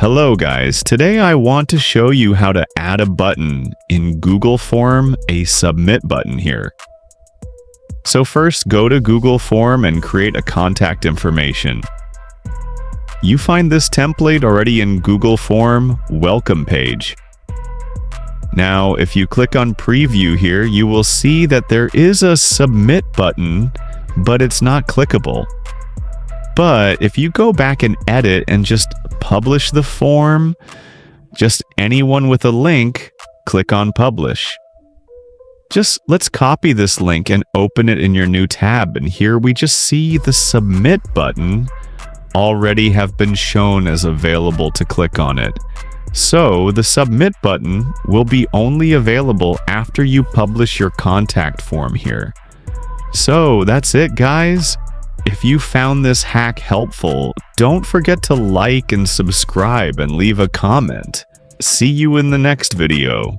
Hello guys, today I want to show you how to add a button in Google Form, a submit button here. So first, go to Google Form and create a contact information. You find this template already in Google Form welcome page. Now, if you click on preview here, you will see that there is a submit button, but it's not clickable. But if you go back and edit and just publish the form, just anyone with a link, click on publish. Let's copy this link and open it in your new tab. And here we just see the submit button already have been shown as available to click on it. So the submit button will be only available after you publish your contact form here. So that's it, guys. If you found this hack helpful, don't forget to like and subscribe and leave a comment. See you in the next video.